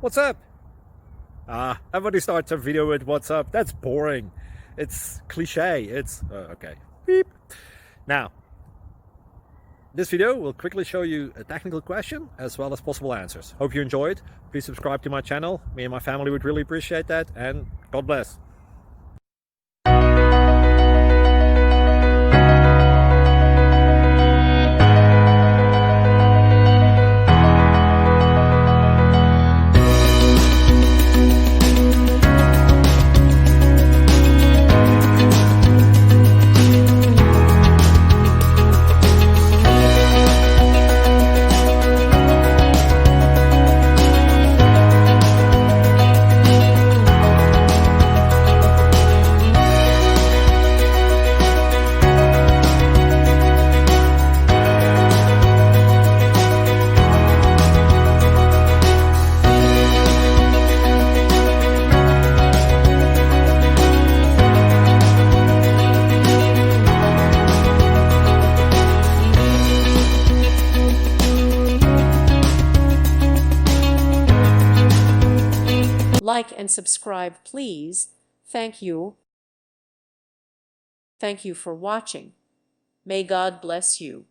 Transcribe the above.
What's up? Everybody starts a video with what's up. That's boring. It's cliche. It's okay. Beep. Now, this video will quickly show you a technical question as well as possible answers. Hope you enjoyed. Please subscribe to my channel. Me and my family would really appreciate that, and God bless. Like and subscribe, please. Thank you. Thank you for watching. May God bless you.